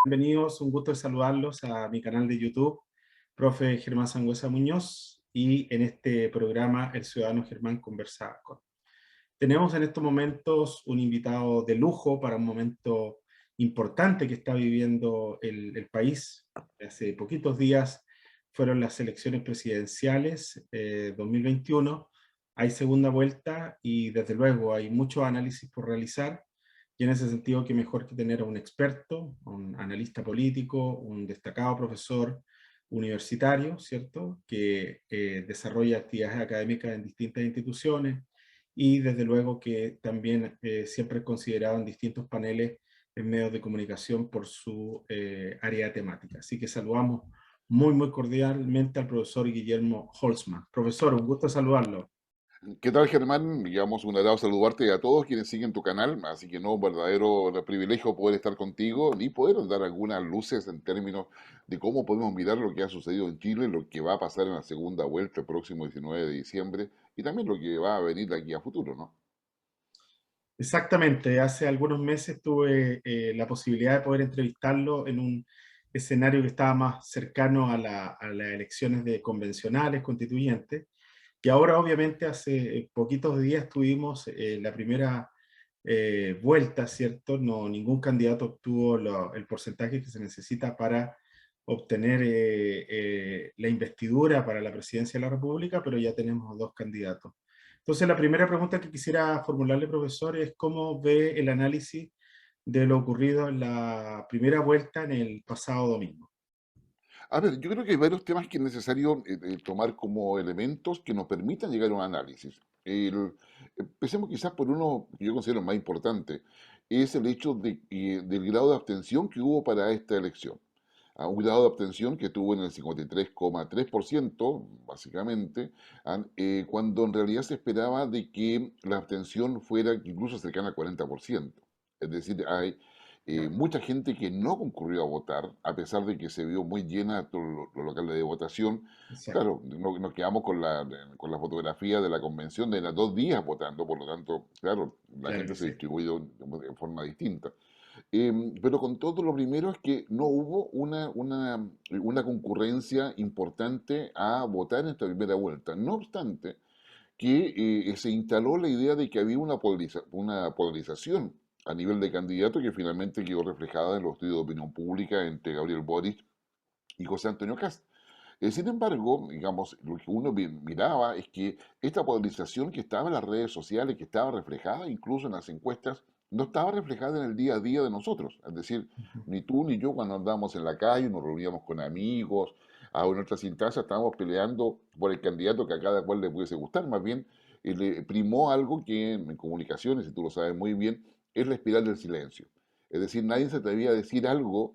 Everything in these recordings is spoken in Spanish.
Bienvenidos, un gusto de saludarlos a mi canal de YouTube, profe Germán Sangüesa Muñoz, y en este programa El Ciudadano Germán conversa con. Tenemos en estos momentos un invitado de lujo para un momento importante que está viviendo el país. Hace poquitos días fueron las elecciones presidenciales 2021, hay segunda vuelta y desde luego hay muchos análisis por realizar. Y en ese sentido, qué mejor que tener a un experto, un analista político, un destacado profesor universitario, ¿cierto? Que desarrolla actividades académicas en distintas instituciones y desde luego que también siempre es considerado en distintos paneles en medios de comunicación por su área temática. Así que saludamos muy cordialmente al profesor Guillermo Holzman. Profesor, un gusto saludarlo. ¿Qué tal, Germán? Digamos, un agrado saludarte a todos quienes siguen tu canal, así que no, un verdadero privilegio poder estar contigo y poder dar algunas luces en términos de cómo podemos mirar lo que ha sucedido en Chile, lo que va a pasar en la segunda vuelta el próximo 19 de diciembre y también lo que va a venir de aquí a futuro, ¿no? Exactamente, hace algunos meses tuve la posibilidad de poder entrevistarlo en un escenario que estaba más cercano a las elecciones de convencionales, constituyentes, y ahora obviamente hace poquitos días tuvimos la primera vuelta, ¿cierto? No, ningún candidato obtuvo el porcentaje que se necesita para obtener la investidura para la presidencia de la República, pero ya tenemos dos candidatos. Entonces, la primera pregunta que quisiera formularle, profesor, es cómo ve el análisis de lo ocurrido en la primera vuelta en el pasado domingo. A ver, yo creo que hay varios temas que es necesario tomar como elementos que nos permitan llegar a un análisis. Empecemos quizás por uno que yo considero más importante, es el hecho del grado de abstención que hubo para esta elección. Un grado de abstención que tuvo en el 53,3%, básicamente, cuando en realidad se esperaba de que la abstención fuera incluso cercana al 40%. Es decir, hay mucha gente que no concurrió a votar, a pesar de que se vio muy llena todos los locales de votación. Exacto. Claro, nos quedamos con la fotografía de la convención de las 2 días votando, por lo tanto, claro, la Claro gente que se sí. distribuyó de forma distinta. Pero con todo, lo primero es que no hubo una concurrencia importante a votar en esta primera vuelta. No obstante, que se instaló la idea de que había una polarización a nivel de candidato que finalmente quedó reflejada en los estudios de opinión pública entre Gabriel Boric y José Antonio Kast. Sin embargo, digamos, lo que uno miraba es que esta polarización que estaba en las redes sociales, que estaba reflejada incluso en las encuestas, no estaba reflejada en el día a día de nosotros. Es decir, Ujú. ni tú ni yo cuando andábamos en la calle, nos reuníamos con amigos, o en otras instancias estábamos peleando por el candidato que a cada cual le pudiese gustar. Más bien, le primó algo que en comunicaciones, y tú lo sabes muy bien, es la espiral del silencio. Es decir, nadie se atrevía a decir algo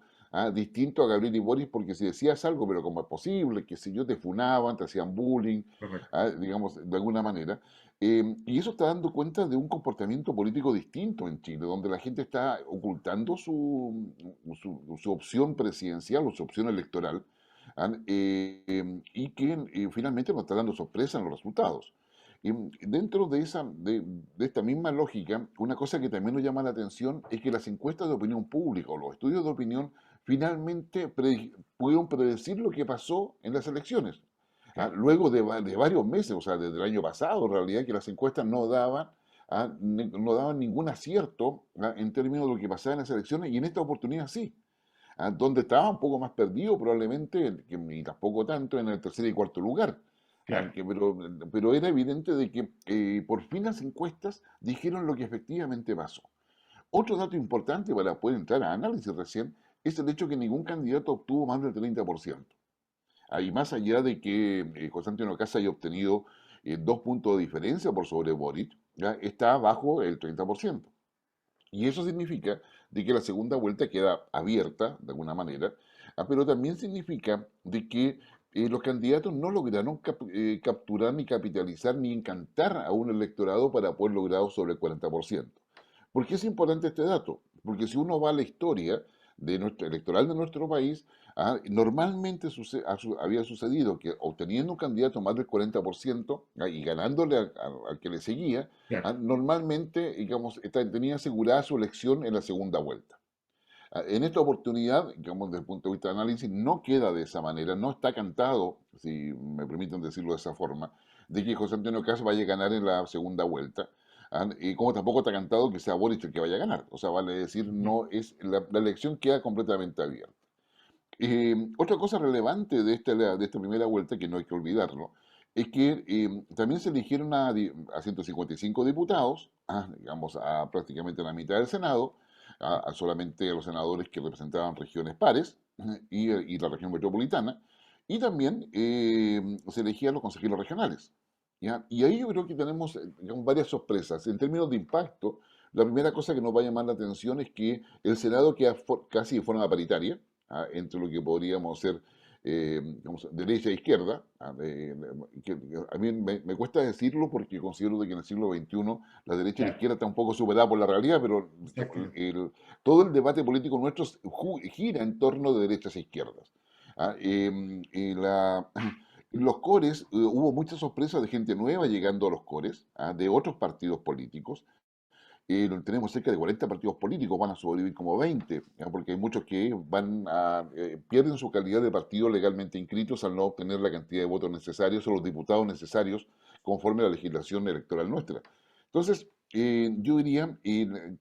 distinto a Gabriel y Boris, porque si decías algo, pero como es posible, que si yo te funaban, te hacían bullying, Correcto. digamos, de alguna manera. Y eso está dando cuenta de un comportamiento político distinto en Chile, donde la gente está ocultando su opción presidencial o su opción electoral, y que finalmente nos está dando sorpresa en los resultados. Y dentro de esta misma lógica, una cosa que también nos llama la atención es que las encuestas de opinión pública o los estudios de opinión finalmente pudieron predecir lo que pasó en las elecciones. Claro. Luego de varios meses, o sea, desde el año pasado, en realidad, que las encuestas no daban ningún acierto en términos de lo que pasaba en las elecciones, y en esta oportunidad sí. Donde estaba un poco más perdido probablemente, que ni tampoco tanto, en el tercer y cuarto lugar. Claro. Pero era evidente de que por fin las encuestas dijeron lo que efectivamente pasó. Otro dato importante para poder entrar a análisis recién es el hecho que ningún candidato obtuvo más del 30%. Ahí, más allá de que José Antonio Caz haya obtenido 2 puntos de diferencia por sobre Boric, ¿ya? Está bajo el 30%. Y eso significa de que la segunda vuelta queda abierta, de alguna manera, pero también significa de que los candidatos no lograron capturar, ni capitalizar, ni encantar a un electorado para poder lograr sobre el 40%. ¿Por qué es importante este dato? Porque si uno va a la historia electoral de nuestro país, normalmente había sucedido que obteniendo un candidato más del 40% y ganándole al que le seguía, Claro. normalmente, digamos, tenía asegurada su elección en la segunda vuelta. En esta oportunidad, digamos, desde el punto de vista de análisis, no queda de esa manera, no está cantado, si me permiten decirlo de esa forma, de que José Antonio Caz vaya a ganar en la segunda vuelta. Y como tampoco está cantado que sea Boric el que vaya a ganar. O sea, vale decir, Ujú. no es la elección queda completamente abierta. Otra cosa relevante de esta primera vuelta, que no hay que olvidarlo, es que también se eligieron a 155 diputados, digamos, a prácticamente la mitad del Senado, a solamente los senadores que representaban regiones pares y la región metropolitana, y también se elegían los consejeros regionales. ¿Ya? Y ahí yo creo que tenemos digamos, varias sorpresas. En términos de impacto, la primera cosa que nos va a llamar la atención es que el Senado queda casi de forma paritaria, entre lo que podríamos ser digamos, derecha e izquierda. A mí me cuesta decirlo porque considero de que en el siglo XXI la derecha y la Claro, izquierda está un poco superada por la realidad, pero exactamente. todo el debate político nuestro gira en torno de derechas e izquierdas. En los cores hubo mucha sorpresa de gente nueva llegando a los cores, de otros partidos políticos. Tenemos cerca de 40 partidos políticos, van a sobrevivir como 20, ¿ya? Porque hay muchos que pierden su calidad de partido legalmente inscritos al no obtener la cantidad de votos necesarios o los diputados necesarios conforme a la legislación electoral nuestra. Entonces, yo diría,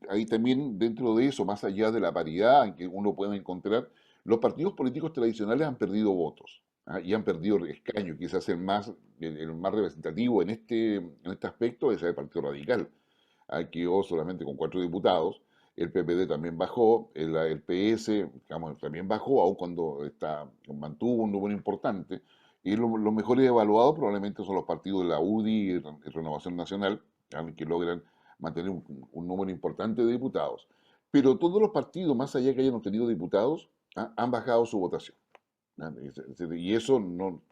ahí también dentro de eso, más allá de la paridad en que uno puede encontrar, los partidos políticos tradicionales han perdido votos. Y han perdido escaños, quizás el más representativo en este aspecto es el Partido Radical, quedó solamente con 4 diputados. El PPD también bajó, el PS digamos, también bajó, aun cuando mantuvo un número importante. Y los mejores evaluados probablemente son los partidos de la UDI y Renovación Nacional, que logran mantener un número importante de diputados. Pero todos los partidos, más allá que hayan obtenido diputados, han bajado su votación. Y eso no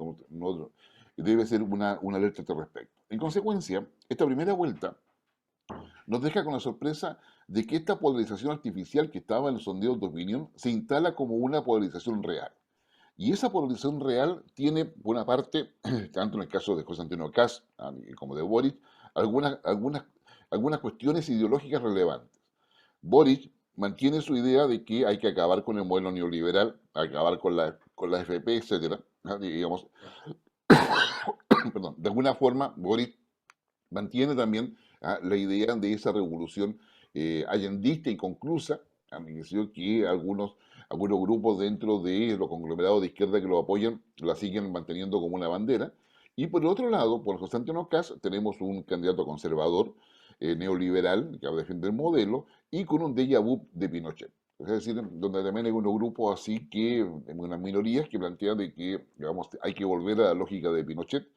debe ser una alerta al respecto. En consecuencia, esta primera vuelta nos deja con la sorpresa de que esta polarización artificial que estaba en los sondeos de opinión se instala como una polarización real. Y esa polarización real tiene, por una parte, tanto en el caso de José Antonio Caz como de Boric, algunas, algunas, algunas cuestiones ideológicas relevantes. Boric mantiene su idea de que hay que acabar con el modelo neoliberal, acabar con la FP, etcétera. Digamos, perdón, de alguna forma, Boric mantiene también la idea de esa revolución allendista inconclusa, a mi parecer que algunos grupos dentro de los conglomerados de izquierda que lo apoyan la siguen manteniendo como una bandera. Y por el otro lado, por José Antonio Caz, tenemos un candidato conservador, neoliberal, que va a defender el modelo, y con un déjà vu de Pinochet. Es decir, donde también hay unos grupos así que, unas minorías que plantean de que, digamos, hay que volver a la lógica de Pinochet,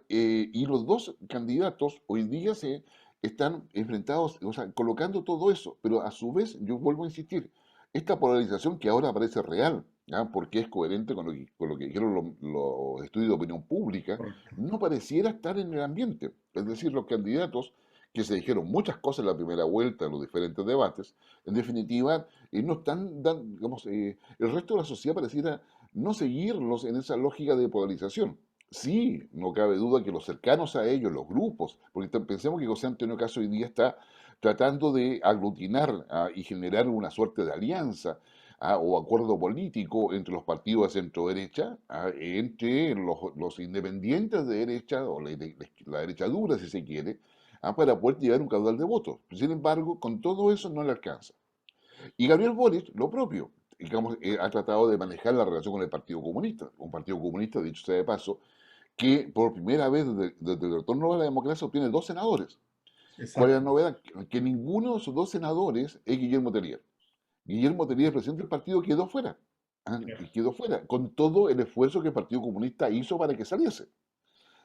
y los dos candidatos hoy día se están enfrentados, o sea, colocando todo eso, pero a su vez, yo vuelvo a insistir, esta polarización que ahora parece real, ¿ya? Porque es coherente con lo que dijeron los estudios de opinión pública, Correcto. no pareciera estar en el ambiente. Es decir, los candidatos que se dijeron muchas cosas en la primera vuelta, en los diferentes debates, en definitiva, no están, digamos, el resto de la sociedad pareciera no seguirlos en esa lógica de polarización. Sí, no cabe duda que los cercanos a ellos, los grupos, porque pensemos que José Antonio Caz hoy día está tratando de aglutinar y generar una suerte de alianza o acuerdo político entre los partidos de centro-derecha, entre los independientes de derecha o la derecha dura, si se quiere, para poder llegar a un caudal de votos. Sin embargo, con todo eso no le alcanza. Y Gabriel Boric, lo propio, digamos, ha tratado de manejar la relación con el Partido Comunista, un Partido Comunista, dicho sea de paso, que por primera vez desde el retorno a la democracia obtiene 2 senadores. ¿Cuál es la Exacto. novedad? Que ninguno de esos 2 senadores es Guillermo Tellier. Guillermo Tellier, presidente del partido, quedó fuera. Claro, Y quedó fuera, con todo el esfuerzo que el Partido Comunista hizo para que saliese.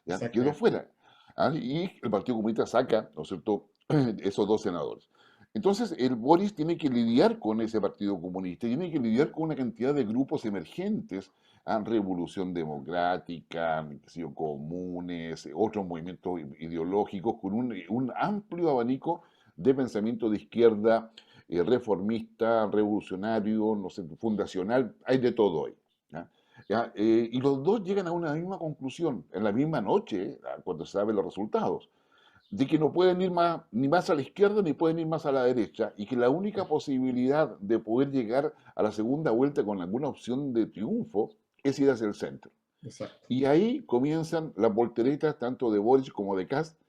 ¿Ya? Quedó exactamente. fuera. Y el Partido Comunista saca, ¿no es cierto?, esos 2 senadores. Entonces, el Boris tiene que lidiar con ese Partido Comunista, tiene que lidiar con una cantidad de grupos emergentes, Revolución Democrática, qué sé yo, comunes, otros movimientos ideológicos, con un amplio abanico de pensamiento de izquierda, reformista, revolucionario, no sé, fundacional, hay de todo hoy. ¿Ya? ¿Ya? Y los dos llegan a una misma conclusión, en la misma noche, cuando se saben los resultados. de que no pueden ir más, ni más a la izquierda ni pueden ir más a la derecha, y que la única posibilidad de poder llegar a la segunda vuelta con alguna opción de triunfo es ir hacia el centro. Exacto. Y ahí comienzan las volteretas tanto de Boris como de Kast,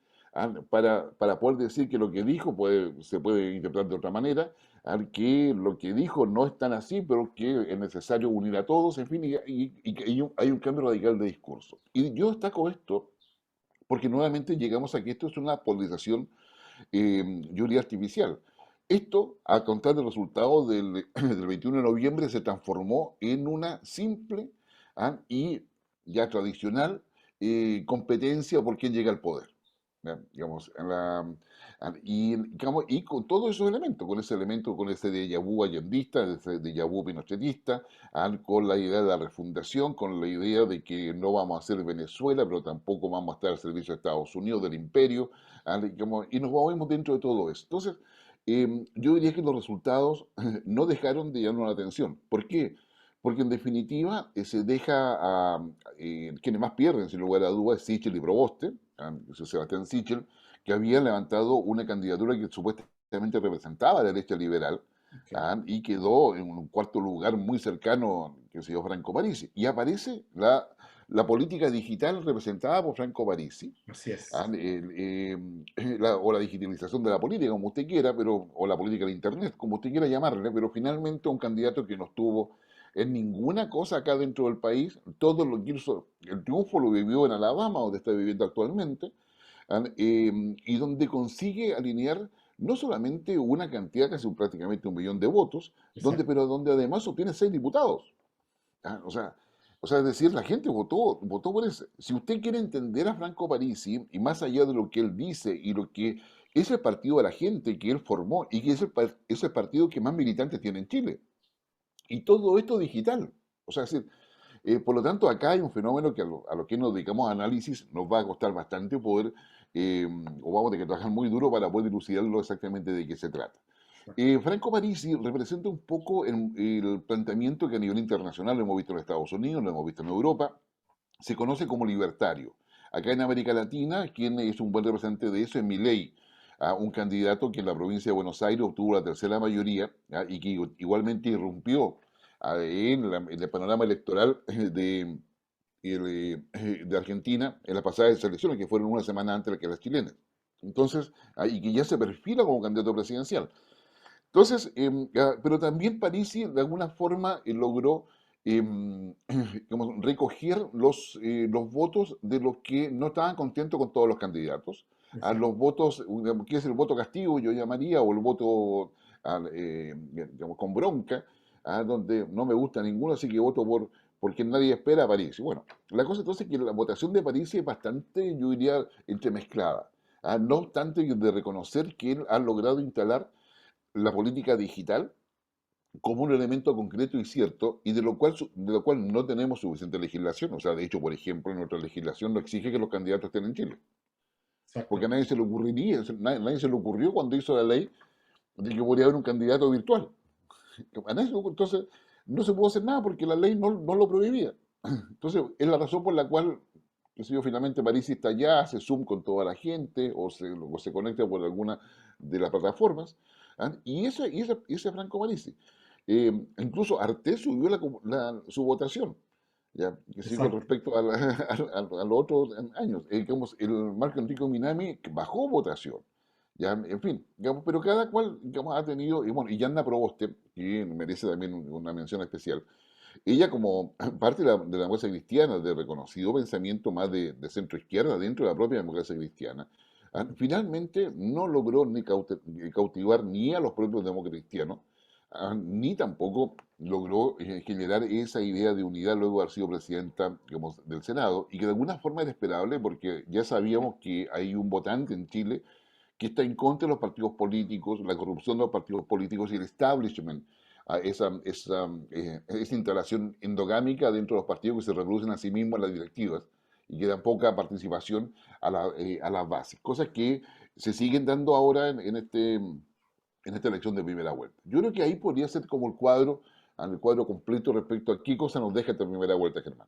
para poder decir que lo que dijo se puede interpretar de otra manera, que lo que dijo no es tan así, pero que es necesario unir a todos, en fin, y que hay un cambio radical de discurso. Y yo destaco esto porque nuevamente llegamos a que esto es una polarización, yo diría artificial. Esto, a contar del resultado del 21 de noviembre, se transformó en una simple y ya tradicional competencia por quién llega al poder. ¿Ya? Digamos, y con todos esos elementos, con ese déjà vu allendista, ese déjà vu pinochetista, con la idea de la refundación, con la idea de que no vamos a ser Venezuela, pero tampoco vamos a estar al servicio de Estados Unidos, del imperio, y nos movemos dentro de todo eso. Entonces, yo diría que los resultados no dejaron de llamar la atención. ¿Por qué? Porque en definitiva se deja a quienes más pierden, sin lugar a dudas, Sichel y Proboste, Sebastián Sichel, que había levantado una candidatura que supuestamente representaba a la derecha liberal, Okay. y quedó en un cuarto lugar muy cercano, que se llama Franco Parisi. Y aparece la política digital representada por Franco Parisi, Así es. o la digitalización de la política, como usted quiera, o la política de Internet, como usted quiera llamarle, pero finalmente un candidato que no estuvo en ninguna cosa acá dentro del país, todo lo que hizo, el triunfo lo vivió en Alabama, donde está viviendo actualmente, y donde consigue alinear no solamente una cantidad, casi prácticamente 1 millón de votos, Exacto. pero donde además obtiene 6 diputados. ¿Ah? O sea, es decir, la gente votó por eso. Si usted quiere entender a Franco Parisi, y más allá de lo que él dice y lo que es el partido de la gente que él formó, y que es el partido que más militantes tiene en Chile, y todo esto digital. O sea, es decir, por lo tanto, acá hay un fenómeno que a lo que nos dedicamos a análisis nos va a costar bastante poder, o vamos a tener que trabajar muy duro para poder dilucidarlo exactamente de qué se trata. Exacto. Franco Parisi representa un poco el planteamiento que a nivel internacional lo hemos visto en Estados Unidos, lo hemos visto en Europa, se conoce como libertario. Acá en América Latina, quien es un buen representante de eso es Milei, un candidato que en la provincia de Buenos Aires obtuvo la tercera mayoría, y que igualmente irrumpió en el panorama electoral de Argentina en las pasadas elecciones, que fueron una semana antes que las chilenas. Entonces, y que ya se perfila como candidato presidencial. Entonces, pero también Parisi de alguna forma logró como recoger los votos de los que no estaban contentos con todos los candidatos. A Exacto. los votos, ¿qué es el voto castigo? Yo llamaría, o el voto digamos, con bronca, donde no me gusta ninguno, así que voto porque nadie espera a Parisi. Bueno, la cosa entonces es que la votación de Parisi es bastante, yo diría, entremezclada. No obstante de reconocer que él ha logrado instalar la política digital como un elemento concreto y cierto, y de lo cual no tenemos suficiente legislación. O sea, de hecho, por ejemplo, nuestra legislación no exige que los candidatos estén en Chile, porque a Exacto. nadie se le ocurriría, nadie se le ocurrió cuando hizo la ley de que podría haber un candidato virtual. Entonces, no se pudo hacer nada porque la ley no lo prohibía. Entonces, es la razón por la cual, qué sé yo, finalmente París está allá, hace Zoom con toda la gente, o se conecta por alguna de las plataformas, y ese Franco Parisi. Incluso Arte subió su votación, ya, que sí, con Exacto. respecto a los otros años. Digamos, el Marco Enrico Minami bajó votación. Ya, en fin, digamos, pero cada cual, digamos, ha tenido, y bueno, y Yanna Proboste, que merece también una mención especial, ella como parte de la democracia cristiana, de reconocido pensamiento más de centro izquierda dentro de la propia democracia cristiana, finalmente no logró ni cautivar ni a los propios demócratas cristianos, ni tampoco logró generar esa idea de unidad luego de haber sido presidenta, digamos, del Senado, y que de alguna forma era esperable porque ya sabíamos que hay un votante en Chile que está en contra de los partidos políticos, la corrupción de los partidos políticos y el establishment, esa instalación endogámica dentro de los partidos que se reproducen a sí mismos en las directivas y que dan poca participación a las bases, cosas que se siguen dando ahora en esta elección de primera vuelta. Yo creo que ahí podría ser como el cuadro completo respecto a qué cosa nos deja esta primera vuelta, Germán.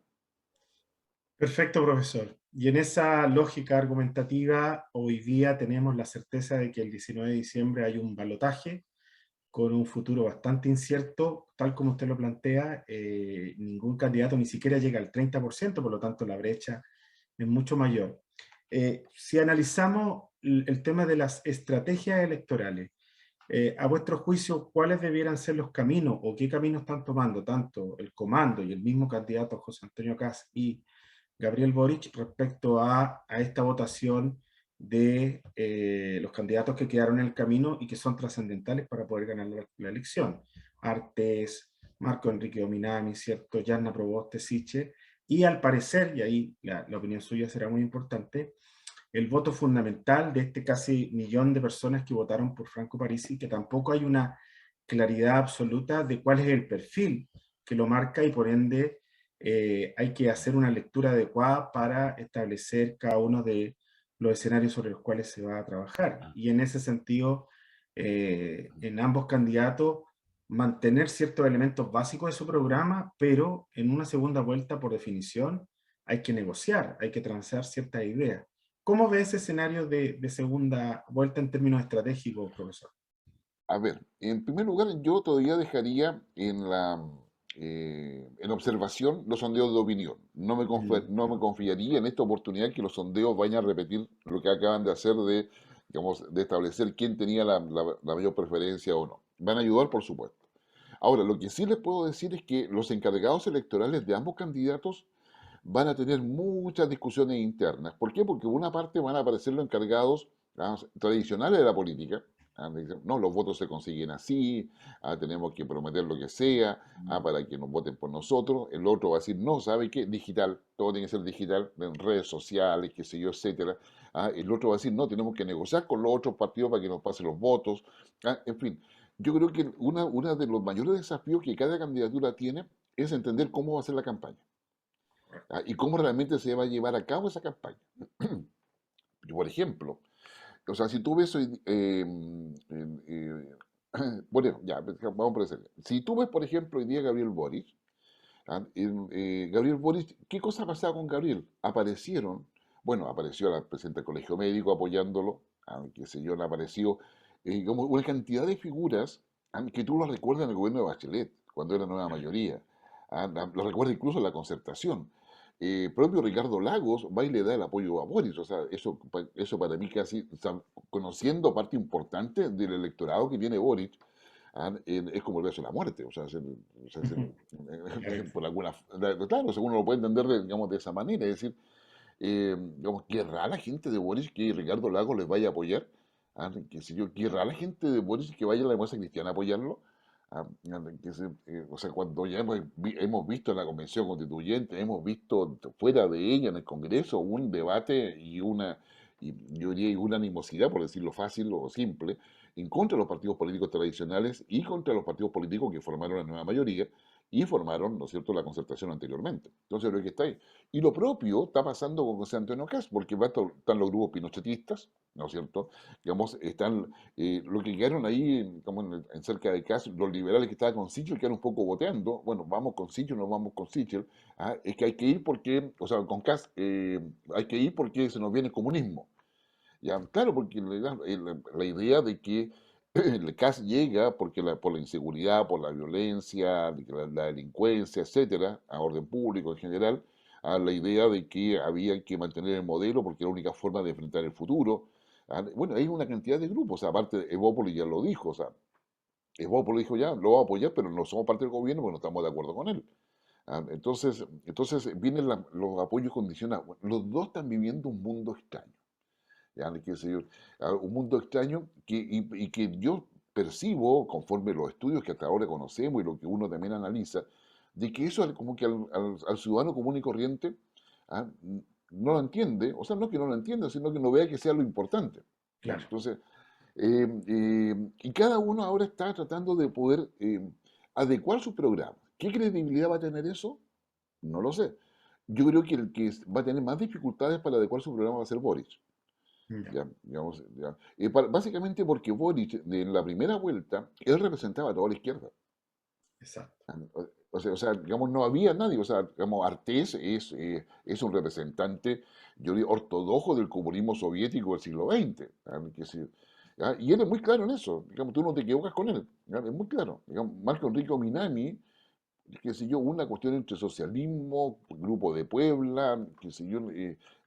Perfecto, profesor. Y en esa lógica argumentativa, hoy día tenemos la certeza de que el 19 de diciembre hay un balotaje con un futuro bastante incierto, tal como usted lo plantea, ningún candidato ni siquiera llega al 30%, por lo tanto la brecha es mucho mayor. Si analizamos el tema de las estrategias electorales, a vuestro juicio, ¿cuáles debieran ser los caminos o qué caminos están tomando tanto el comando y el mismo candidato José Antonio Kast y Gabriel Boric respecto a esta votación de los candidatos que quedaron en el camino y que son trascendentales para poder ganar la elección? Artés, Marco Enrique Dominami, ¿cierto? Yanna Proboste, Siche, y al parecer, y ahí la opinión suya será muy importante, el voto fundamental de este casi millón de personas que votaron por Franco Parisi, que tampoco hay una claridad absoluta de cuál es el perfil que lo marca y por ende hay que hacer una lectura adecuada para establecer cada uno de los escenarios sobre los cuales se va a trabajar. Y en ese sentido, en ambos candidatos, mantener ciertos elementos básicos de su programa, pero en una segunda vuelta, por definición, hay que negociar, hay que transar ciertas ideas. ¿Cómo ve ese escenario de segunda vuelta en términos estratégicos, profesor? A ver, en primer lugar, yo todavía dejaría en observación los sondeos de opinión. Mm. No me confiaría en esta oportunidad que los sondeos vayan a repetir lo que acaban de hacer de, digamos, de establecer quién tenía la mayor preferencia o no. Van a ayudar, por supuesto. Ahora, lo que sí les puedo decir es que los encargados electorales de ambos candidatos van a tener muchas discusiones internas. ¿Por qué? Porque por una parte van a aparecer los encargados, digamos, tradicionales de la política. Dicen, no, los votos se consiguen así, tenemos que prometer lo que sea, para que nos voten por nosotros. El otro va a decir, no, ¿sabe qué? Digital, todo tiene que ser digital, en redes sociales, qué sé yo, etcétera. El otro va a decir, no, tenemos que negociar con los otros partidos para que nos pasen los votos. En fin, yo creo que una de los mayores desafíos que cada candidatura tiene es entender cómo va a ser la campaña. Y cómo realmente se va a llevar a cabo esa campaña. Por ejemplo, o sea, si tú ves hoy, bueno, ya, vamos por ese. Si tú ves, por ejemplo, hoy día Gabriel Boric, Gabriel Boric, ¿qué cosa ha pasado con Gabriel? Aparecieron, bueno, apareció la presidenta del Colegio Médico apoyándolo, qué sé yo, apareció como una cantidad de figuras que tú lo recuerdas en el gobierno de Bachelet, cuando era nueva mayoría. Lo recuerda incluso en la concertación. Propio Ricardo Lagos va y le da el apoyo a Boris, o sea, eso para mí casi, o sea, conociendo parte importante del electorado que tiene Boric, es como el beso de la muerte, o sea, Claro que sí. por alguna, claro, según uno lo puede entender, digamos, de esa manera, es decir, digamos, querrá la gente de Boris que Ricardo Lagos les vaya a apoyar, qué sé yo, querrá la gente de Boris que vaya a la democracia cristiana a apoyarlo. O sea, cuando ya hemos visto en la Convención Constituyente, hemos visto fuera de ella, en el Congreso, un debate y yo diría, y una animosidad, por decirlo fácil o simple, en contra de los partidos políticos tradicionales y contra los partidos políticos que formaron la nueva mayoría y formaron, ¿no es cierto?, la concertación anteriormente. Entonces, creo que está ahí. Y lo propio está pasando con José Antonio Kast, porque están los grupos pinochetistas, ¿no es cierto? Digamos, están lo que quedaron ahí, como en cerca de Kast, los liberales que estaban con Sichel quedaron un poco boteando. Bueno, vamos con Sichel, no vamos con Sichel. Es que hay que ir porque, o sea, con Kast hay que ir porque se nos viene el comunismo. Ya, claro, porque la idea de que el CAS llega porque por la inseguridad, por la violencia, la delincuencia, etcétera, a orden público en general, a la idea de que había que mantener el modelo porque era la única forma de enfrentar el futuro. Bueno, hay una cantidad de grupos, aparte, Evópolis ya lo dijo, o sea, Evópolis dijo ya, lo va a apoyar, pero no somos parte del gobierno porque no estamos de acuerdo con él. Entonces vienen los apoyos condicionados. Bueno, los dos están viviendo un mundo extraño, ya, qué sé yo, un mundo extraño y que yo percibo, conforme los estudios que hasta ahora conocemos y lo que uno también analiza, de que eso como que al ciudadano común y corriente ah, n- no lo entiende, o sea, no que no lo entienda, sino que no vea que sea lo importante. ¿Ya? Claro. Entonces, y cada uno ahora está tratando de poder adecuar su programa. ¿Qué credibilidad va a tener eso? No lo sé. Yo creo que el que va a tener más dificultades para adecuar su programa va a ser Boris. Ya. Ya, digamos, ya. Básicamente porque Boric, en la primera vuelta, él representaba a toda la izquierda. Exacto. digamos, no había nadie. O sea, digamos, Artés es un representante, yo diría, ortodoxo del comunismo soviético del siglo XX. ¿Ya? ¿Ya? Y él es muy claro en eso. Digamos, tú no te equivocas con él. ¿Ya? Es muy claro. Digamos, Marco Enrico Minami, qué sé yo, una cuestión entre socialismo, Grupo de Puebla, qué sé yo,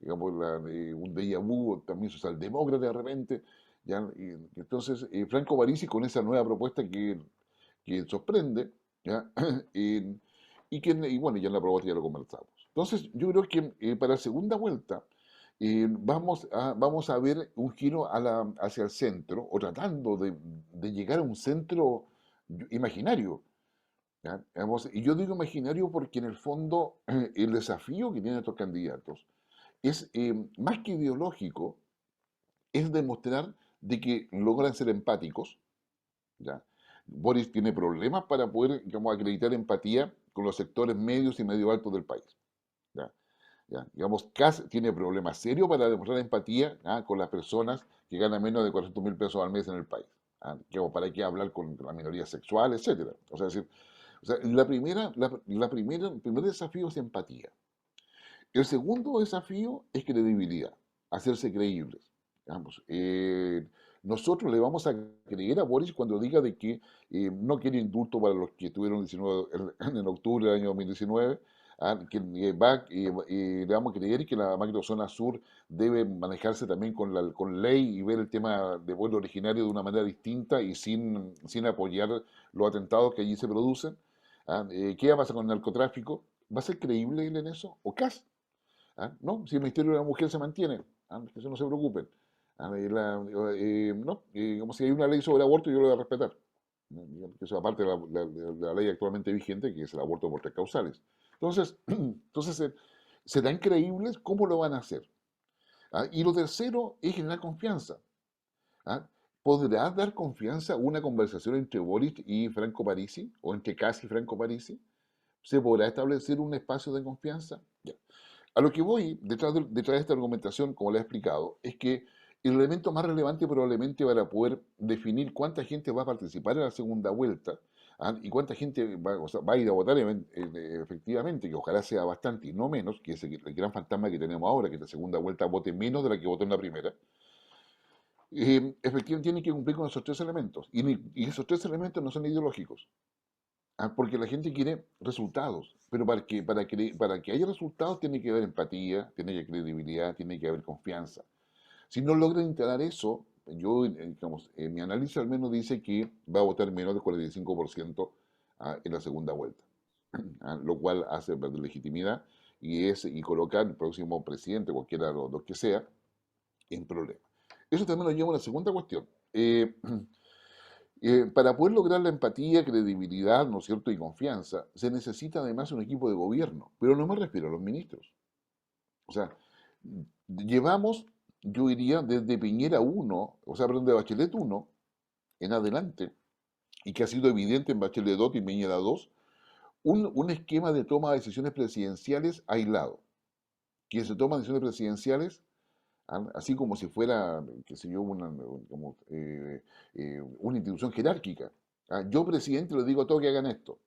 digamos, un déjà vu también socialdemócrata de repente. ¿Ya? Y entonces, Franco Parisi con esa nueva propuesta que sorprende, ¿ya? Eh, y bueno, ya en la propuesta ya lo conversamos. Entonces, yo creo que para la segunda vuelta vamos a ver un giro hacia el centro, o tratando de llegar a un centro imaginario. ¿Ya? Y yo digo imaginario porque en el fondo el desafío que tienen estos candidatos es más que ideológico, es demostrar de que logran ser empáticos. ¿Ya? Boris tiene problemas para poder, digamos, acreditar empatía con los sectores medios y medio altos del país. ¿Ya? ¿Ya? Digamos, Kass tiene problemas serios para demostrar empatía, ¿ah?, con las personas que ganan menos de 400.000 pesos al mes en el país. ¿Ah? ¿Para qué hablar con la minoría sexual, etcétera? O sea, el primer desafío es empatía. El segundo desafío es credibilidad, hacerse creíbles. Digamos, nosotros le vamos a creer a Boris cuando diga de que no quiere indulto para los que tuvieron 19 en octubre del año 2019, que le vamos a creer que la macrozona sur debe manejarse también con ley y ver el tema de pueblo originario de una manera distinta y sin apoyar los atentados que allí se producen. ¿Qué va a pasar con el narcotráfico? ¿Va a ser creíble él en eso? ¿O CAS? No, si el Ministerio de la Mujer se mantiene, que eso no se preocupen. No, como si hay una ley sobre aborto, yo lo voy a respetar. Que eso aparte de la ley actualmente vigente, que es el aborto por tres causales. Entonces serán creíbles, ¿cómo lo van a hacer? Y lo tercero es generar confianza. ¿Ah? ¿Podrá dar confianza una conversación entre Boris y Franco Parisi, o entre Casi y Franco Parisi? ¿Se podrá establecer un espacio de confianza? Ya. A lo que voy, detrás de esta argumentación, como le he explicado, es que el elemento más relevante probablemente para poder definir cuánta gente va a participar en la segunda vuelta, y cuánta gente va a ir a votar efectivamente, que ojalá sea bastante y no menos, que es el gran fantasma que tenemos ahora, que en la segunda vuelta vote menos de la que votó en la primera, efectivamente tiene que cumplir con esos tres elementos. Y esos tres elementos no son ideológicos. Porque la gente quiere resultados, pero para que haya resultados tiene que haber empatía, tiene que haber credibilidad, tiene que haber confianza. Si no logran instalar eso, yo, digamos, mi análisis al menos dice que va a votar menos del 45% en la segunda vuelta, lo cual hace perder legitimidad y colocar el próximo presidente, cualquiera de los dos que sea, en problema. Eso también nos lleva a una segunda cuestión. Para poder lograr la empatía, credibilidad, ¿no es cierto?, y confianza, se necesita además un equipo de gobierno, pero no me refiero a los ministros. O sea, llevamos, yo diría, desde Piñera 1, o sea, perdón, de Bachelet 1 en adelante, y que ha sido evidente en Bachelet 2 y Piñera 2, un esquema de toma de decisiones presidenciales aislado, que se toman decisiones presidenciales así como si fuera, qué sé yo, una institución jerárquica. Yo, presidente, le digo a todos que hagan esto.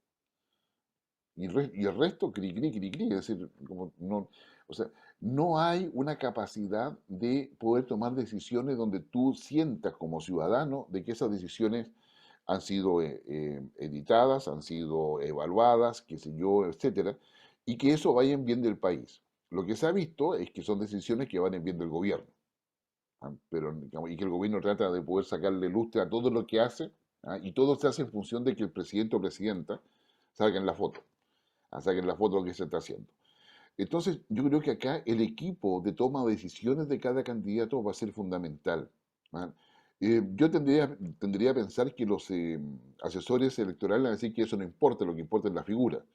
Y el resto, cri, cri, cri, cri. Es decir, como no, o sea, no hay una capacidad de poder tomar decisiones donde tú sientas como ciudadano de que esas decisiones han sido editadas, han sido evaluadas, qué sé yo, etcétera, y que eso vaya en bien del país. Lo que se ha visto es que son decisiones que van en bien del gobierno. Pero, digamos, y que el gobierno trata de poder sacarle lustre a todo lo que hace, y todo se hace en función de que el presidente o presidenta saquen la foto, saquen la foto de lo que se está haciendo. Entonces, yo creo que acá el equipo de toma de decisiones de cada candidato va a ser fundamental. ¿Ah? Yo tendría a pensar que los asesores electorales van a decir que eso no importa, lo que importa es la figura,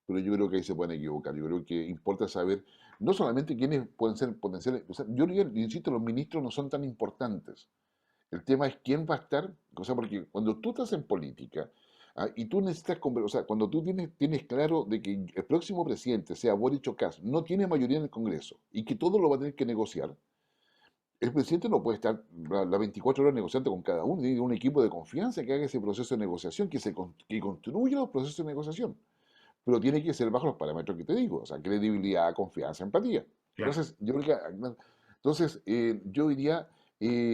pero yo creo que ahí se pueden equivocar. Yo creo que importa saber no solamente quiénes pueden ser potenciales, o sea, insisto, los ministros no son tan importantes. El tema es quién va a estar, o sea, porque cuando tú estás en política, y tú necesitas, o sea, cuando tú tienes claro de que el próximo presidente, sea Boric o Kast, no tiene mayoría en el Congreso y que todo lo va a tener que negociar, el presidente no puede estar las 24 horas negociando con cada uno, tiene un equipo de confianza que haga ese proceso de negociación, que construya los procesos de negociación. pero tiene que ser bajo los parámetros que te digo, o sea, credibilidad, confianza, empatía. Claro, Entonces, yo diría,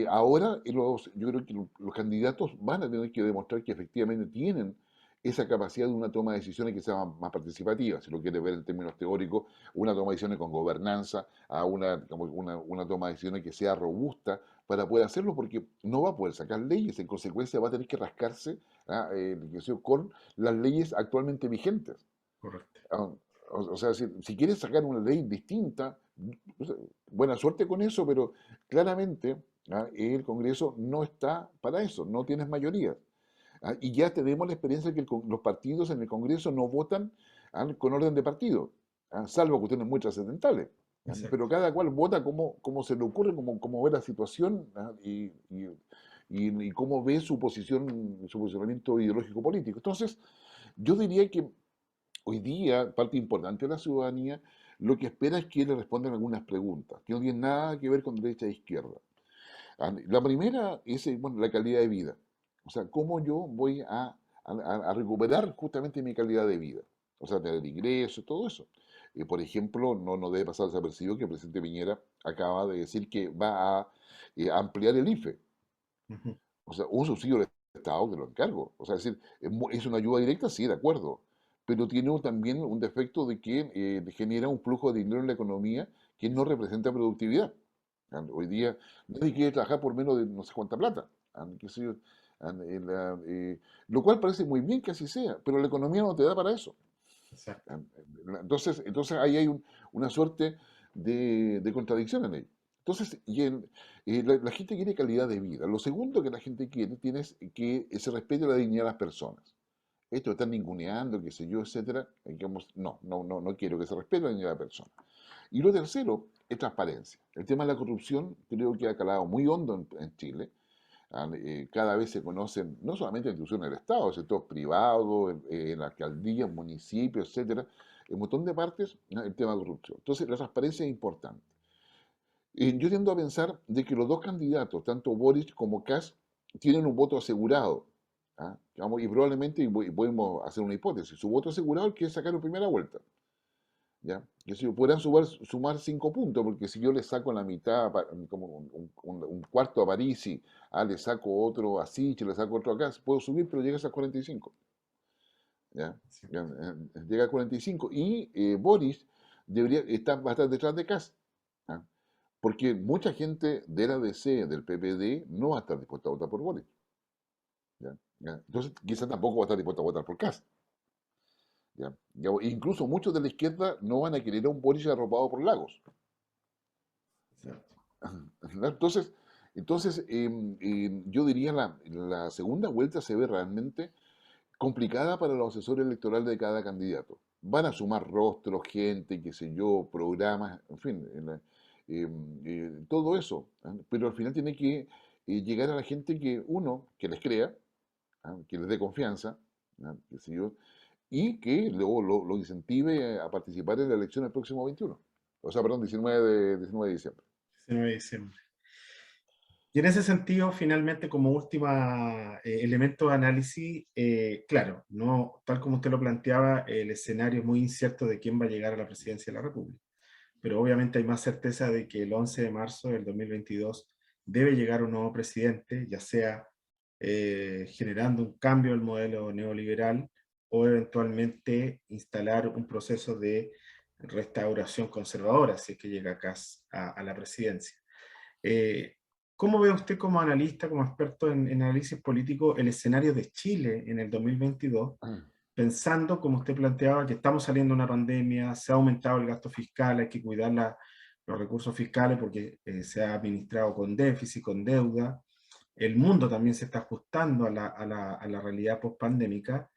ahora yo creo que los candidatos van a tener que demostrar que efectivamente tienen esa capacidad de una toma de decisiones que sea más participativa, si lo quieres ver en términos teóricos, una toma de decisiones con gobernanza, como una toma de decisiones que sea robusta para poder hacerlo, porque no va a poder sacar leyes, en consecuencia va a tener que rascarse, qué sé yo, con las leyes actualmente vigentes. correcto. Ah, o sea, si quieres sacar una ley distinta, o sea, buena suerte con eso, pero claramente el Congreso no está para eso, no tienes mayoría. Y ya tenemos la experiencia de que los partidos en el Congreso no votan con orden de partido, salvo cuestiones muy trascendentales. Pero Exacto. cada cual vota como se le ocurre, como ve la situación, y cómo ve su posicionamiento ideológico político. Entonces, yo diría que hoy día, parte importante de la ciudadanía, lo que espera es que le respondan algunas preguntas, que no tienen nada que ver con derecha e izquierda. La primera es, bueno, la calidad de vida. O sea, cómo yo voy a recuperar justamente mi calidad de vida. O sea, tener ingresos, todo eso. Por ejemplo, no debe pasar desapercibido que el presidente Piñera acaba de decir que va a ampliar el IFE. Ujú. O sea, un subsidio del Estado que lo encargo. O sea, es decir, es una ayuda directa, sí, de acuerdo. Pero tiene también un defecto de que genera un flujo de dinero en la economía que no representa productividad. Hoy día nadie quiere trabajar por menos de no sé cuánta plata. Qué sé yo. Lo cual parece muy bien que así sea, pero la economía no te da para eso. Exacto. Entonces ahí hay una suerte de contradicción en ello. Entonces, la gente quiere calidad de vida. Lo segundo que la gente quiere es que se respete la dignidad de las personas. Esto de estar ninguneando, qué sé yo, etcétera, digamos, no quiero que se respete la dignidad de la persona. Y lo tercero es transparencia. El tema de la corrupción creo que ha calado muy hondo en Chile. Cada vez se conocen, no solamente en instituciones del Estado, el sector privado, en la alcaldía, municipios, etcétera, en un montón de partes, el tema de corrupción. Entonces, la transparencia es importante. Yo tiendo a pensar de que los dos candidatos, tanto Boric como Kass, tienen un voto asegurado. Y probablemente, podemos hacer una hipótesis, su voto asegurado es que sacar en primera vuelta. ¿Ya? Que si podrán sumar 5 puntos, porque si yo le saco la mitad, como un cuarto a Parisi, le saco otro a Siche, le saco otro acá, puedo subir, pero llega a 45. ¿Ya? Sí. Ya, llega a 45. Y Boris va a estar detrás de Kast. ¿Ya? Porque mucha gente de la DC, del PPD, no va a estar dispuesta a votar por Boris. ¿Ya? ¿Ya? Entonces, quizás tampoco va a estar dispuesta a votar por Kast. ¿Ya? Incluso muchos de la izquierda no van a querer a un Boris arropado por Lagos. Exacto. ¿No? Entonces, yo diría la segunda vuelta se ve realmente complicada para los asesores electorales de cada candidato. Van a sumar rostros, gente, qué sé yo, programas, en fin, todo eso. Pero al final tiene que llegar a la gente que les crea, que les dé confianza, qué sé yo, y que luego lo incentive a participar en la elección el próximo 21. O sea, perdón, 19 de diciembre. 19 de diciembre. Y en ese sentido, finalmente, como última elemento de análisis, claro, no, tal como usted lo planteaba, el escenario es muy incierto de quién va a llegar a la presidencia de la República. Pero obviamente hay más certeza de que el 11 de marzo del 2022 debe llegar un nuevo presidente, ya sea generando un cambio del modelo neoliberal o eventualmente instalar un proceso de restauración conservadora, si es que llega acá a la presidencia. Eh, ¿Cómo ve usted como analista, como experto en análisis político, el escenario de Chile en el 2022, pensando, como usted planteaba, que estamos saliendo de una pandemia, se ha aumentado el gasto fiscal, hay que cuidar los recursos fiscales porque se ha administrado con déficit, con deuda, el mundo también se está ajustando a la realidad post-pandémica,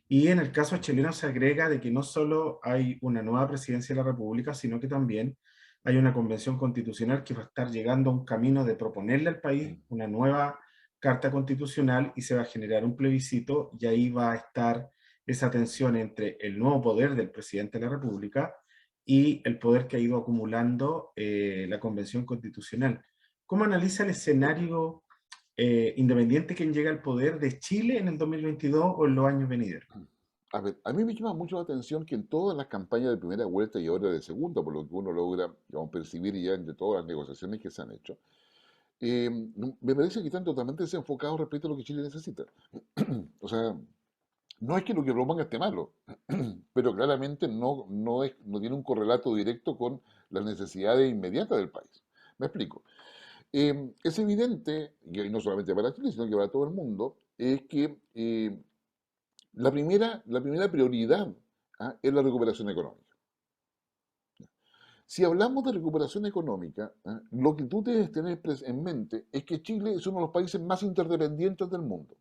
y en el caso chileno se agrega de que no solo hay una nueva presidencia de la República, sino que también hay una convención constitucional que va a estar llegando a un camino de proponerle al país una nueva carta constitucional y se va a generar un plebiscito y ahí va a estar esa tensión entre el nuevo poder del presidente de la República y el poder que ha ido acumulando la convención constitucional. ¿Cómo analiza el escenario independiente quien llega al poder de Chile en el 2022 o en los años venideros? A ver, a mí me llama mucho la atención que en todas las campañas de primera vuelta y ahora de segunda, por lo que uno logra, digamos, percibir ya entre todas las negociaciones que se han hecho, me parece que están totalmente desenfocados respecto a lo que Chile necesita. O sea, no es que lo que proponga esté malo, pero claramente no tiene un correlato directo con las necesidades inmediatas del país. Me explico. Es evidente, y no solamente para Chile, sino que para todo el mundo, es que la primera prioridad, es la recuperación económica. Si hablamos de recuperación económica, lo que tú debes tener en mente es que Chile es uno de los países más interdependientes del mundo.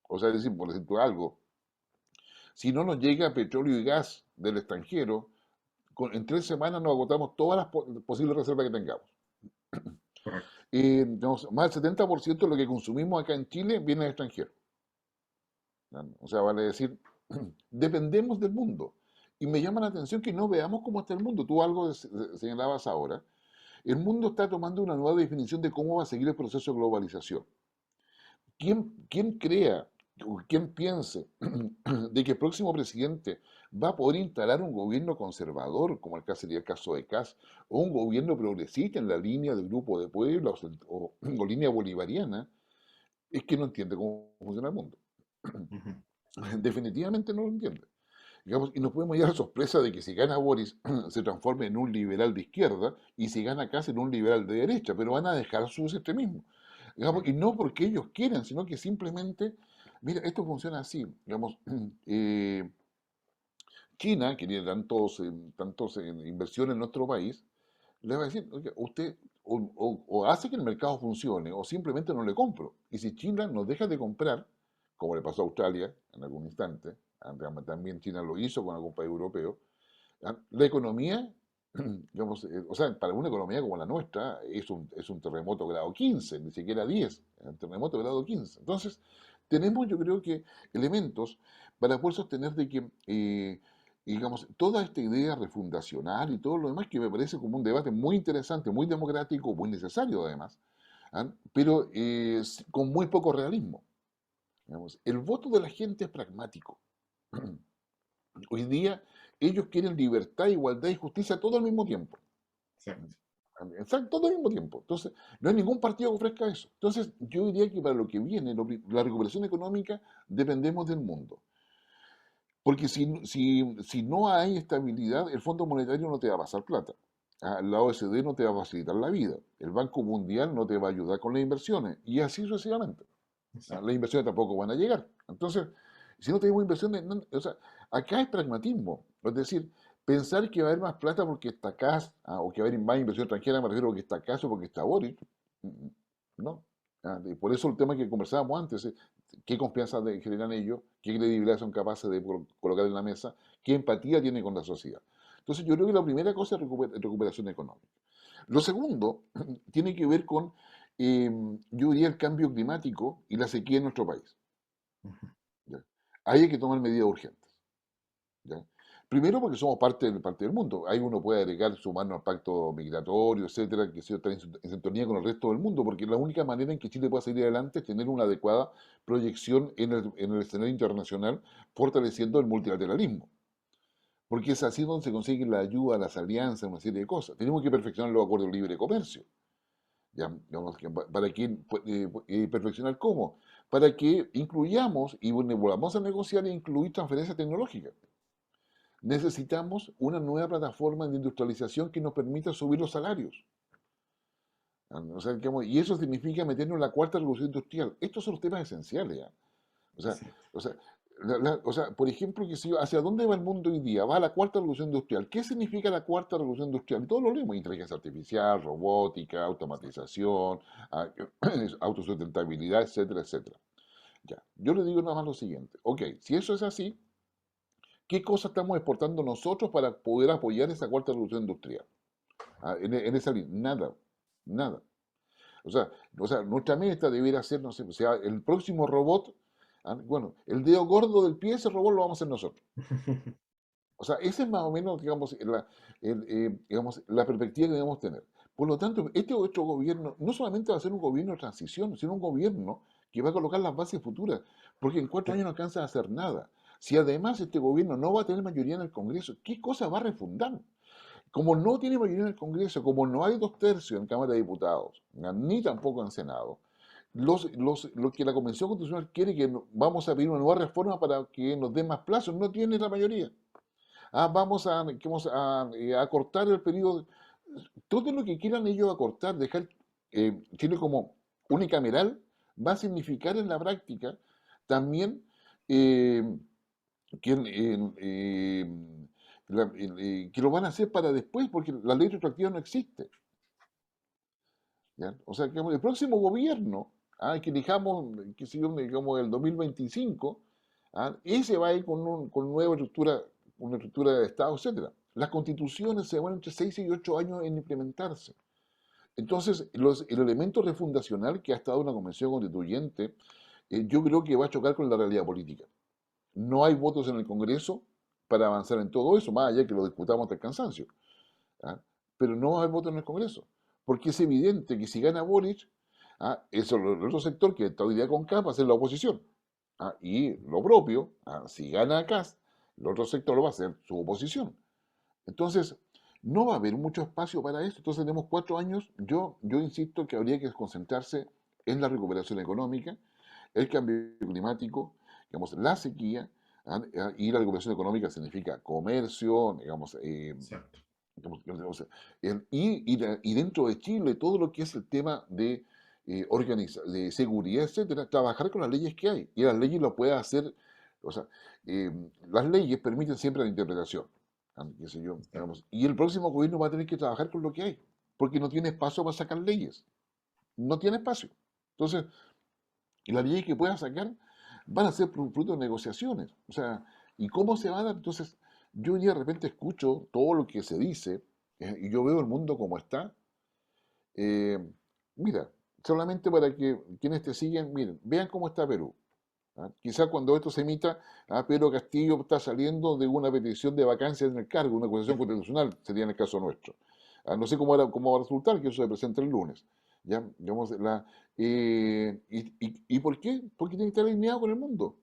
O sea, es decir, por decirte algo, si no nos llega petróleo y gas del extranjero, en 3 semanas nos agotamos todas las posibles reservas que tengamos. Correcto. Digamos, más del 70% de lo que consumimos acá en Chile viene del extranjero. ¿Ya? O sea, vale decir, dependemos del mundo. Y me llama la atención que no veamos cómo está el mundo. Tú algo señalabas ahora. El mundo está tomando una nueva definición de cómo va a seguir el proceso de globalización. ¿Quién crea o quién piense de que el próximo presidente va a poder instalar un gobierno conservador, como sería el caso de Kass, o un gobierno progresista en la línea del Grupo de Puebla o línea bolivariana? Es que no entiende cómo funciona el mundo. Ujú. Definitivamente no lo entiende. Digamos, y nos podemos llevar a la sorpresa de que si gana Boris se transforme en un liberal de izquierda y si gana Kass en un liberal de derecha, pero van a dejar sus extremismos. Digamos, y no porque ellos quieran, sino que simplemente, mira, esto funciona así. Digamos, China, que tiene tantos inversiones en nuestro país, le va a decir: "Oiga, usted o hace que el mercado funcione o simplemente no le compro". Y si China nos deja de comprar, como le pasó a Australia en algún instante, también China lo hizo con algún país europeo, la economía, digamos, o sea, para una economía como la nuestra, es un terremoto grado 15, ni siquiera 10, es un terremoto grado 15. Entonces, tenemos, yo creo que, elementos para poder sostener de que, digamos, toda esta idea refundacional y todo lo demás, que me parece como un debate muy interesante, muy democrático, muy necesario además, pero con muy poco realismo. Digamos. El voto de la gente es pragmático. Hoy día ellos quieren libertad, igualdad y justicia todo al mismo tiempo. Exacto. Exacto, todo al mismo tiempo. Entonces, no hay ningún partido que ofrezca eso. Entonces, yo diría que para lo que viene, la recuperación económica, dependemos del mundo. Porque si no hay estabilidad, el Fondo Monetario no te va a pasar plata. La OSD no te va a facilitar la vida. El Banco Mundial no te va a ayudar con las inversiones. Y así sucesivamente. Exacto. Las inversiones tampoco van a llegar. Entonces, si no tenemos inversiones, o sea, acá es pragmatismo. Es decir, pensar que va a haber más plata porque está acá, o que va a haber más inversión extranjera, me refiero a que está acá o porque está Boris, no. Y por eso el tema que conversábamos antes, qué confianza generan ellos, qué credibilidad son capaces de colocar en la mesa, qué empatía tienen con la sociedad. Entonces yo creo que la primera cosa es recuperación económica. Lo segundo tiene que ver con, yo diría, el cambio climático y la sequía en nuestro país. Ujú. ¿Ya? Ahí hay que tomar medidas urgentes. ¿Ya? Primero porque somos parte del mundo. Ahí uno puede agregar, sumarnos al pacto migratorio, etcétera, que se está en sintonía con el resto del mundo, porque la única manera en que Chile pueda salir adelante es tener una adecuada proyección en el escenario internacional, fortaleciendo el multilateralismo. Porque es así donde se consigue la ayuda, las alianzas, una serie de cosas. Tenemos que perfeccionar los acuerdos de libre comercio. ¿Ya? Digamos que ¿para qué perfeccionar cómo? Para que incluyamos y bueno, volvamos a negociar e incluir transferencia tecnológica. Necesitamos una nueva plataforma de industrialización que nos permita subir los salarios. O sea, y eso significa meternos en la cuarta revolución industrial. Estos son los temas esenciales. ¿Ya? O sea, Exacto. o sea, por ejemplo, ¿hacia dónde va el mundo hoy día? Va a la cuarta revolución industrial. ¿Qué significa la cuarta revolución industrial? Y todos lo leemos: inteligencia artificial, robótica, automatización, ah, autosustentabilidad, etcétera, etcétera. Ya. Yo le digo nada más lo siguiente. Ok, si eso es así, ¿qué cosas estamos exportando nosotros para poder apoyar esa cuarta revolución industrial? En esa línea, nada, nada. O sea, nuestra meta debería ser, no sé, o sea, el próximo robot, bueno, el dedo gordo del pie, ese robot lo vamos a hacer nosotros. O sea, esa es más o menos, digamos, digamos, la perspectiva que debemos tener. Por lo tanto, este otro gobierno no solamente va a ser un gobierno de transición, sino un gobierno que va a colocar las bases futuras, porque en 4 años no alcanza a hacer nada. Si además este gobierno no va a tener mayoría en el Congreso, ¿qué cosa va a refundar? Como no tiene mayoría en el Congreso, como no hay 2/3 en Cámara de Diputados, ni tampoco en Senado, lo que la Convención Constitucional quiere que vamos a pedir una nueva reforma para que nos den más plazos, no tiene la mayoría. Vamos a acortar el periodo. Todo lo que quieran ellos acortar, dejar Chile como unicameral, va a significar en la práctica también eh, que, que lo van a hacer para después, porque la ley retroactiva no existe. ¿Ya? O sea, que el próximo gobierno, que elijamos, que si digamos, el 2025, ese va a ir con una estructura de Estado, etcétera. Las constituciones se demoran entre 6 y 8 años en implementarse. Entonces, el elemento refundacional que ha estado una convención constituyente, yo creo que va a chocar con la realidad política. No hay votos en el Congreso para avanzar en todo eso, más allá que lo discutamos hasta el cansancio. ¿Ah? Pero no hay votos en el Congreso, porque es evidente que si gana Boric, eso el otro sector que está hoy día con Kast va a ser la oposición. Y lo propio, si gana Kast, el otro sector va a ser su oposición. Entonces, no va a haber mucho espacio para esto. Entonces tenemos 4 años. Yo insisto que habría que concentrarse en la recuperación económica, el cambio climático, digamos, la sequía, y la recuperación económica significa comercio, digamos, Exacto. y dentro de Chile, todo lo que es el tema de seguridad, etcétera, trabajar con las leyes que hay. Y las leyes lo puede hacer, o sea, eh, las leyes permiten siempre la interpretación, qué sé yo, Exacto. digamos, y el próximo gobierno va a tener que trabajar con lo que hay, porque no tiene espacio para sacar leyes, no tiene espacio. Entonces, y las leyes que pueda sacar van a ser fruto de negociaciones. O sea, ¿y cómo se va a dar? Entonces, yo hoy día de repente escucho todo lo que se dice, y yo veo el mundo como está. eh, Mira, solamente para que quienes te siguen, miren, vean cómo está Perú. Quizás cuando esto se emita, Pedro Castillo está saliendo de una petición de vacancia en el cargo, una acusación constitucional, sería en el caso nuestro. No sé cómo va a resultar, que eso se presente el lunes. ¿Ya? Digamos, ¿y por qué? Porque tiene que estar alineado con el mundo.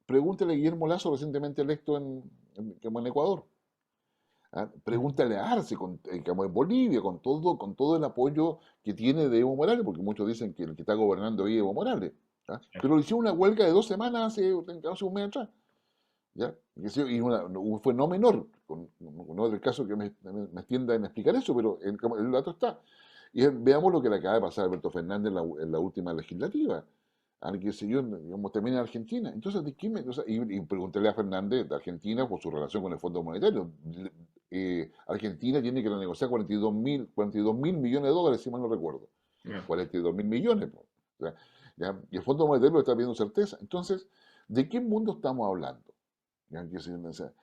Pregúntale a Guillermo Lazo, recientemente electo como en Ecuador. Pregúntale a Arce, como en Bolivia, con todo el apoyo que tiene de Evo Morales, porque muchos dicen que el que está gobernando ahí es Evo Morales. Pero le hicieron una huelga de 2 semanas hace un mes atrás. ¿Ya? Fue no menor, no es el caso que me extienda en explicar eso, pero el dato está. Y veamos lo que le acaba de pasar a Alberto Fernández en la última legislativa, al que se yo, digamos, termina en Argentina. Entonces, o sea, y preguntarle a Fernández de Argentina por su relación con el Fondo Monetario. Argentina tiene que renegociar 42 mil millones de dólares, si mal no recuerdo. Ya. 42 mil millones. Po. O sea, ¿ya? Y el Fondo Monetario lo está pidiendo certeza. Entonces, ¿de qué mundo estamos hablando? ¿Ya? O sea,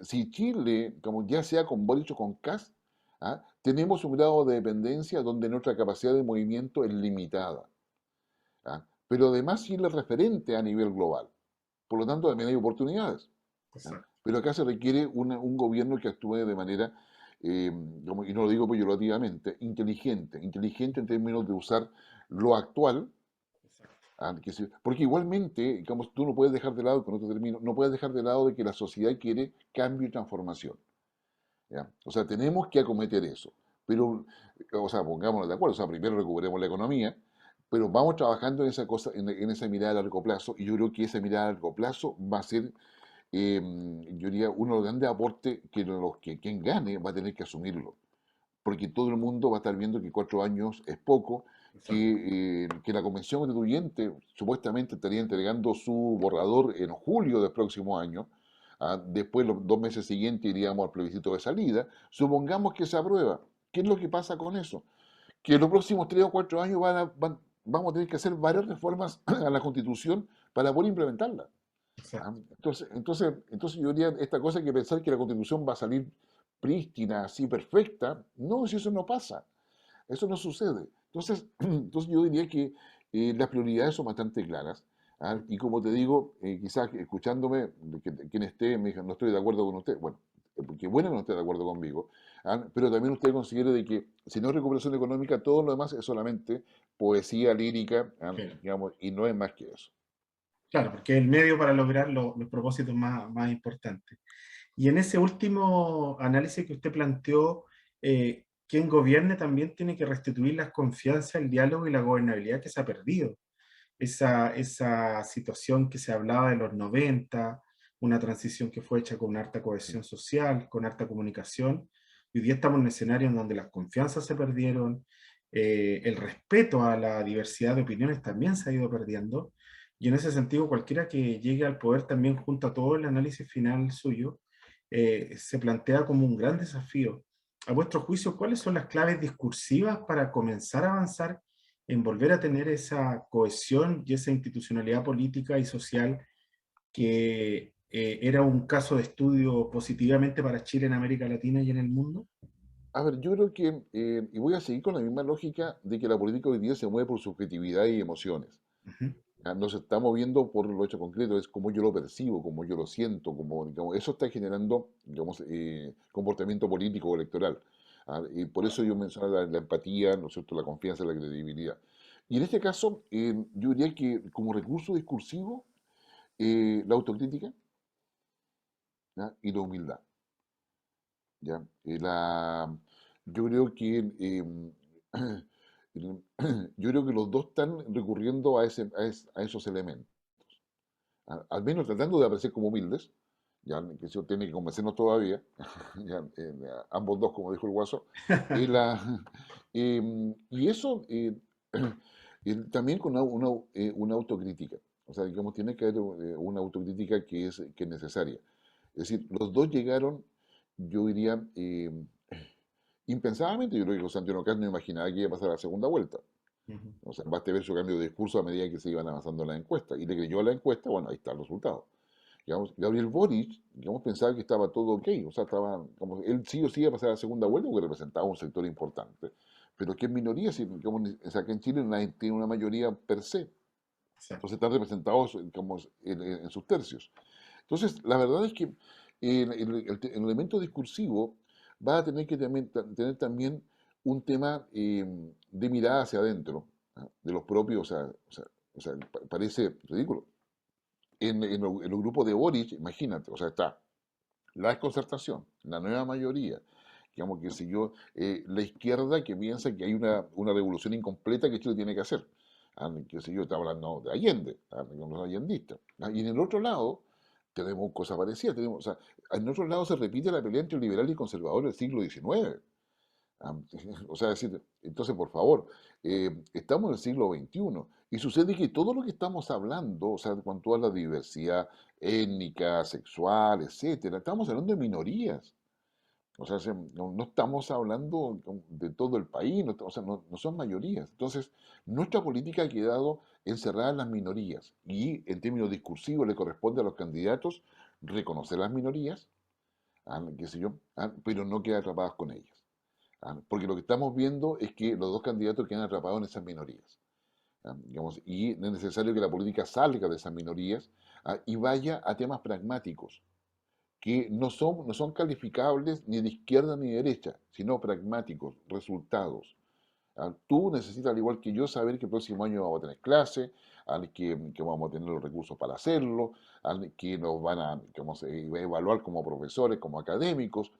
si Chile, como ya sea con Boric o con Kast, tenemos un grado de dependencia donde nuestra capacidad de movimiento es limitada. Pero además Chile es referente a nivel global. Por lo tanto, también hay oportunidades. ¿Ya? Exacto. Pero acá se requiere un gobierno que actúe de manera, y no lo digo peyorativamente, inteligente en términos de usar lo actual. Exacto. Porque igualmente, digamos, tú no puedes dejar de lado, con otro término, no puedes dejar de lado de que la sociedad quiere cambio y transformación. ¿Ya? O sea, tenemos que acometer eso. Pero, o sea, pongámonos de acuerdo, o sea, primero recuperemos la economía, pero vamos trabajando en esa cosa, en esa mirada a largo plazo, y yo creo que esa mirada a largo plazo va a ser, yo diría, uno de los grandes aportes que quien gane va a tener que asumirlo, porque todo el mundo va a estar viendo que 4 años es poco, Exacto. que la Convención Constituyente supuestamente estaría entregando su borrador en julio del próximo año. Después, los 2 meses siguientes, iríamos al plebiscito de salida. Supongamos que se aprueba. ¿Qué es lo que pasa con eso? Que en los próximos 3 o 4 años vamos a tener que hacer varias reformas a la Constitución para poder implementarla. Exacto. Entonces yo diría, esta cosa hay que pensar que la Constitución va a salir prístina, así perfecta. No, si eso no pasa. Eso no sucede. Entonces yo diría que las prioridades son bastante claras. Y como te digo, quizás escuchándome, quien esté me diga, no estoy de acuerdo con usted. Bueno, qué bueno que no esté de acuerdo conmigo. Pero también usted considere de que si no hay recuperación económica, todo lo demás es solamente poesía lírica, Claro. digamos, y no es más que eso. Claro, porque es el medio para lograr los propósitos más importantes. Y en ese último análisis que usted planteó, quien gobierne también tiene que restituir la confianza, el diálogo y la gobernabilidad que se ha perdido. Esa situación que se hablaba de los 90, una transición que fue hecha con harta Sí. cohesión social, con harta comunicación. Y hoy día estamos en un escenario en donde las confianzas se perdieron, el respeto a la diversidad de opiniones también se ha ido perdiendo. Y en ese sentido, cualquiera que llegue al poder también junto a todo el análisis final suyo, se plantea como un gran desafío. A vuestro juicio, ¿cuáles son las claves discursivas para comenzar a avanzar en volver a tener esa cohesión y esa institucionalidad política y social que era un caso de estudio positivamente para Chile en América Latina y en el mundo? A ver, yo creo que, y voy a seguir con la misma lógica de que la política hoy día se mueve por subjetividad y emociones. Ujú, No se está moviendo por lo hecho concreto, es como yo lo percibo, como yo lo siento, como, digamos, eso está generando, digamos, comportamiento político o electoral. Y por eso yo menciono la empatía, ¿no es cierto?, la confianza, la credibilidad. Y en este caso, yo diría que como recurso discursivo, la autocrítica, ¿ya? Y la humildad. ¿Ya? Yo creo que yo creo que los dos están recurriendo a esos elementos, al menos tratando de aparecer como humildes, ya que eso tiene que convencernos todavía, ya, ambos dos, como dijo el Guaso, y, y eso también con una autocrítica, o sea, digamos, tiene que haber una autocrítica que es necesaria. Es decir, los dos llegaron, yo diría, impensadamente. Yo creo que José Antonio Caz no imaginaba que iba a pasar a la segunda vuelta. ujú. O sea, basta ver su cambio de discurso a medida que se iban avanzando en la encuesta. Y le creyó a la encuesta, bueno, ahí está el resultado. Digamos, Gabriel Boric, digamos, pensaba que estaba todo ok. O sea, estaba, como, él sí o sí iba a pasar a la segunda vuelta porque representaba un sector importante. Pero que en minoría, si, digamos, o sea, que en Chile nadie tiene una mayoría per se. Exacto. Entonces están representados como, en sus tercios. Entonces, la verdad es que el elemento discursivo va a tener que tener también un tema de mirada hacia adentro, ¿ah? De los propios, parece ridículo. En los grupos de Boric, imagínate, o sea, está la desconcertación, la nueva mayoría, digamos que si yo, la izquierda que piensa que hay una revolución incompleta que Chile tiene que hacer, que si yo, está hablando de Allende, digamos, los allendistas. Y en el otro lado tenemos cosas parecidas, tenemos, o sea, en otro lado se repite la pelea entre liberal y conservador del siglo XIX. Ah, O sea, decir, entonces, por favor, estamos en el siglo XXI y sucede que todo lo que estamos hablando, o sea, en cuanto a la diversidad étnica, sexual, etcétera, estamos hablando de minorías. O sea, no estamos hablando de todo el país, o sea, no son mayorías. Entonces, nuestra política ha quedado encerrada en las minorías y en términos discursivos le corresponde a los candidatos reconocer las minorías, qué sé yo, pero no quedar atrapadas con ellas. Porque lo que estamos viendo es que los dos candidatos quedan atrapados en esas minorías. Digamos, y es necesario que la política salga de esas minorías, y vaya a temas pragmáticos, que no son calificables ni de izquierda ni de derecha, sino pragmáticos, resultados. Tú necesitas, al igual que yo, saber que el próximo año vamos a tener clase, que vamos a tener los recursos para hacerlo, que nos van a, que vamos a evaluar como profesores, como académicos,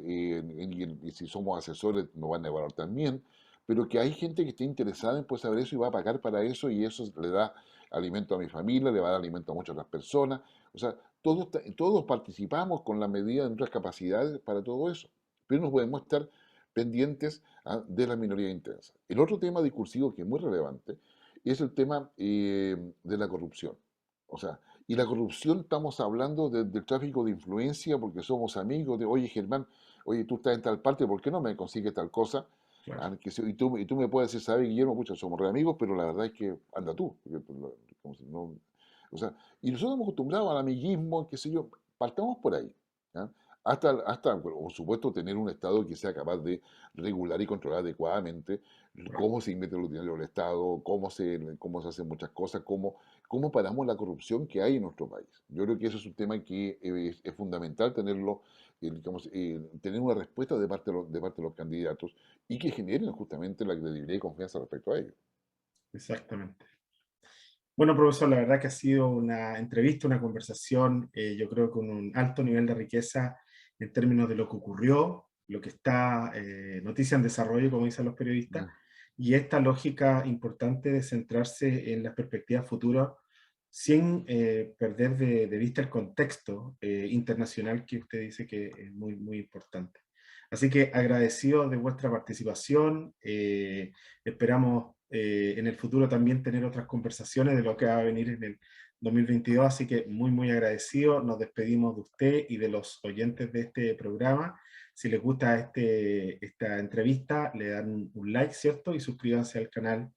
y si somos asesores nos van a evaluar también, pero que hay gente que está interesada en poder saber eso y va a pagar para eso y eso le da alimento a mi familia, le va a dar alimento a muchas otras personas. O sea, todos participamos con la medida de nuestras capacidades para todo eso, pero no podemos estar pendientes de la minoría intensa. El otro tema discursivo que es muy relevante es el tema de la corrupción. O sea, y la corrupción estamos hablando del tráfico de influencia porque somos amigos de, oye Germán, oye tú estás en tal parte, ¿por qué no me consigues tal cosa? Claro. Y tú me puedes decir, ¿sabes, Guillermo? Pucha, somos re amigos, pero la verdad es que anda tú. Como si o sea, y nosotros hemos acostumbrado al amiguismo, qué sé yo, partamos por ahí. ¿Ya? Hasta, bueno, por supuesto, tener un Estado que sea capaz de regular y controlar adecuadamente cómo se invierte los dineros del Estado, cómo se hacen muchas cosas, cómo paramos la corrupción que hay en nuestro país. Yo creo que eso es un tema que es fundamental tenerlo, digamos, tener una respuesta de parte de los candidatos y que generen justamente la credibilidad y confianza respecto a ello. Exactamente. Bueno, profesor, la verdad que ha sido una entrevista, una conversación, yo creo con un alto nivel de riqueza en términos de lo que ocurrió, lo que está, noticia en desarrollo, como dicen los periodistas, Mm. y esta lógica importante de centrarse en las perspectivas futuras sin perder de vista el contexto internacional que usted dice que es muy, muy importante. Así que agradecido de vuestra participación, esperamos en el futuro también tener otras conversaciones de lo que va a venir en el 2022, así que muy, muy agradecido. Nos despedimos de usted y de los oyentes de este programa. Si les gusta esta entrevista, le dan un like, ¿cierto? Y suscríbanse al canal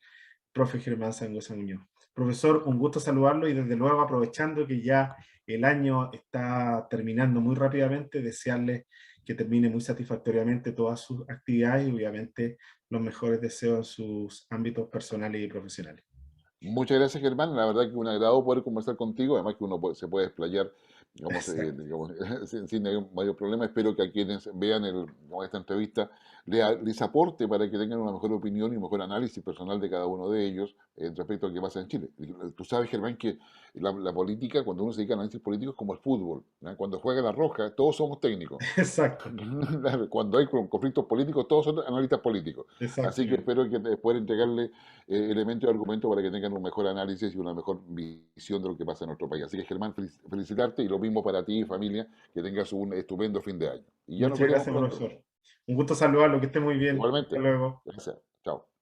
Profe Germán Sangüesa Muñoz. Profesor, un gusto saludarlo y desde luego aprovechando que ya el año está terminando muy rápidamente, desearle que termine muy satisfactoriamente todas sus actividades y obviamente los mejores deseos en sus ámbitos personales y profesionales. Muchas gracias, Germán. La verdad que un agrado poder conversar contigo. Además que uno se puede explayar Exacto. digamos, sin ningún mayor problema. Espero que a quienes vean esta entrevista les aporte para que tengan una mejor opinión y un mejor análisis personal de cada uno de ellos respecto a lo que pasa en Chile. Tú sabes, Germán, que la política, cuando uno se dedica a análisis político, es como el fútbol, ¿no? Cuando juega la roja, todos somos técnicos. Exacto, Cuando hay conflictos políticos, todos son analistas políticos. Así que exactamente. espero que poder entregarle elementos y argumentos para que tengan un mejor análisis y una mejor visión de lo que pasa en nuestro país. Así que, Germán, felicitarte y lo mismo para ti y familia, que tengas un estupendo fin de año. Y ya nos Muchas veremos gracias, pronto. profesor. Un gusto saludarlo, que esté muy bien. Hasta Igualmente. luego. Gracias. Chao.